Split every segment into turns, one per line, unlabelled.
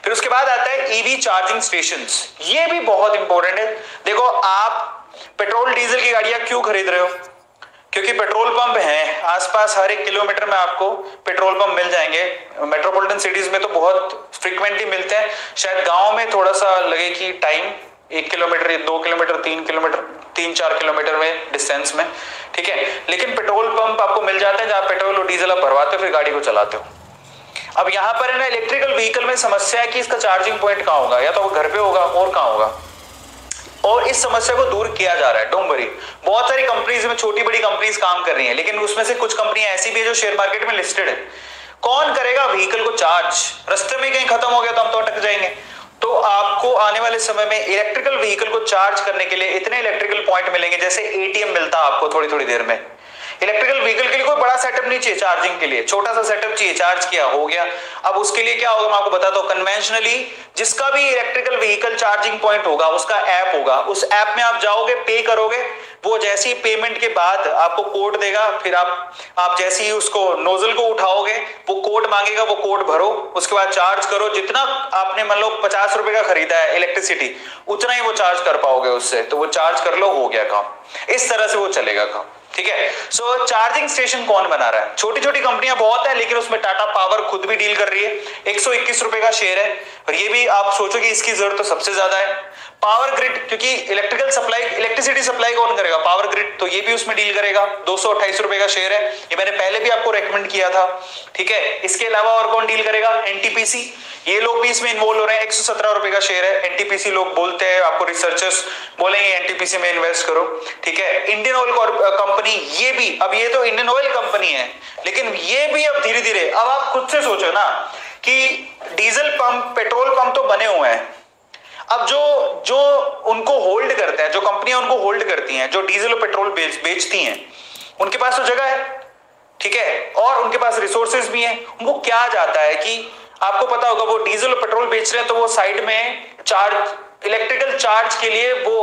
फिर उसके बाद आता है ईवी चार्जिंग स्टेशन। ये भी बहुत इंपॉर्टेंट है। देखो, आप पेट्रोल डीजल की गाड़ियां क्यों खरीद रहे हो? क्योंकि पेट्रोल पंप हैं आसपास, हर 1 किलोमीटर में आपको पेट्रोल पंप मिल जाएंगे। मेट्रोपॉलिटन सिटीज में तो बहुत फ्रीक्वेंटली मिलते हैं, शायद गांव में थोड़ा सा लगे कि time, 1 kilometre, 2 kilometre, 3 kilometre, 3-4 kilometre में डिस्टेंस में, ठीक है। लेकिन पेट्रोल पंप आपको मिल जाते हैं जहां पेट्रोल और डीजल आप भरवाते हो, फिर गाड़ी को चलाते हो। अब यहां पर है ना, इलेक्ट्रिकल व्हीकल में समस्या है कि इसका चार्जिंग पॉइंट कहां होगा, या तो वो घर पे होगा और कहां होगा, और इस समस्या को दूर किया जा रहा है। डोंट वरी, बहुत सारी कंपनीज में, छोटी बड़ी कंपनीज काम कर रही हैं, लेकिन उसमें से कुछ कंपनियां ऐसी भी है जो शेयर मार्केट में लिस्टेड है। कौन करेगा व्हीकल को चार्ज? रास्ते में कहीं खत्म हो गया तो हम तो अटक जाएंगे। तो आपको आने वाले समय में इलेक्ट्रिकल व्हीकल को चार्ज करने के लिए इतने इलेक्ट्रिकल पॉइंट मिलेंगे जैसे एटीएम मिलता है आपको थोड़ी थोड़ी देर में। इलेक्ट्रिकल व्हीकल के लिए कोई बड़ा सेटअप नहीं चाहिए, चार्जिंग के लिए छोटा सा सेटअप चाहिए, चार्ज किया हो गया। अब उसके लिए क्या होगा मैं आपको बताता हूं। कन्वेंशनली जिसका भी इलेक्ट्रिकल व्हीकल चार्जिंग पॉइंट होगा उसका ऐप होगा, उस ऐप में आप जाओगे, पे करोगे, वो जैसे ही पेमेंट के बाद आपको कोड देगा, फिर आप जैसे ही उसको नोजल को उठाओगे वो कोड मांगेगा, वो कोड भरो, उसके बाद चार्ज करो। जितना आपने मान लो 50 रुपए का खरीदा है इलेक्ट्रिसिटी, उतना ही वो चार्ज कर पाओगे उससे, तो वो चार्ज कर लो, हो गया काम। इस तरह से वो चलेगा काम, ठीक है। सो चार्जिंग स्टेशन कौन बना रहा है? छोटी छोटी कंपनियां बहुत है, लेकिन उसमें टाटा पावर खुद भी डील कर रही है। 121 रुपए का शेयर है, और ये भी आप सोचो कि इसकी जरूरत तो सबसे ज्यादा है। पावर ग्रिड, क्योंकि इलेक्ट्रिकल सप्लाई, इलेक्ट्रिसिटी सप्लाई कौन करेगा? पावर ग्रिड, तो ये भी उसमें डील करेगा। 228 रुपए का शेयर है, ये मैंने पहले भी आपको रेकमेंड किया था, ठीक है। इसके अलावा और कौन डील करेगा? एनटीपीसी, ये लोग भी इसमें इन्वॉल्व हो रहे हैं। 117 रुपए का शेयर है। एनटीपीसी लोग बोलते हैं, आपको रिसर्चर्स बोलेंगे एनटीपीसी में इन्वेस्ट करो, ठीक है। इंडियन ऑयल कंपनी, ये भी, अब ये तो इंडियन ऑयल कंपनी है, लेकिन ये भी अब धीरे धीरे, अब आप खुद से सोचो ना कि डीजल पंप, पेट्रोल पंप तो बने हुए हैं, अब जो उनको होल्ड करता है, जो कंपनियां उनको होल्ड करती हैं, जो डीजल और पेट्रोल बेचती हैं, उनके पास तो जगह है, ठीक है, और उनके पास रिसोर्सेज भी हैं। उनको क्या जाता है कि आपको पता होगा वो डीजल और पेट्रोल बेच रहे हैं, तो वो साइड में चार्ज, इलेक्ट्रिकल चार्ज के लिए वो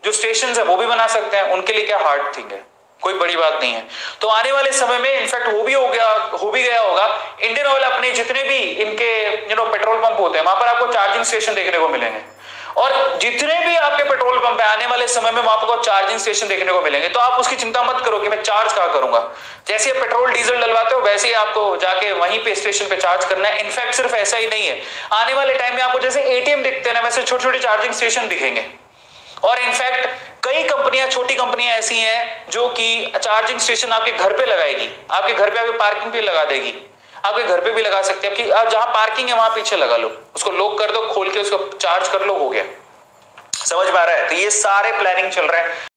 जो स्टेशन है वो भी बना सकते हैं। उनके लिए क्या हार्ड थिंग है, कोई बड़ी बात नहीं है। तो आने वाले समय में इनफैक्ट हो भी गया होगा। इंडियन ऑयल अपने जितने भी इनके पेट्रोल पंप होते हैं, वहां पर आपको चार्जिंग स्टेशन देखने को मिलेंगे, और जितने भी आपके पेट्रोल पंप है आने वाले समय में वहां पर चार्जिंग स्टेशन देखने को मिलेंगे। तो आप उसकी चिंता मत करो कि मैं चार्ज कहां करूंगा। जैसे आप पेट्रोल डीजल डलवाते हो वैसे ही आपको जाके वहीं पे स्टेशन पे चार्ज करना है। इनफैक्ट सिर्फ ऐसा ही नहीं है, आने वाले टाइम में आपको जैसे एटीएम दिखते हैं ना, वैसे छोटे छोटे चार्जिंग स्टेशन दिखेंगे। और इनफैक्ट कई कंपनियां, छोटी कंपनियां ऐसी हैं जो कि चार्जिंग स्टेशन आपके घर पे लगाएगी, आपके घर पे आपके पार्किंग पे लगा देगी, आपके घर पे भी लगा सकते हैं कि आप जहां पार्किंग है वहां पीछे लगा लो, उसको लॉक कर दो, खोल के उसको चार्ज कर लो, हो गया। समझ में आ रहा है? तो ये सारे प्लानिंग चल रहा है।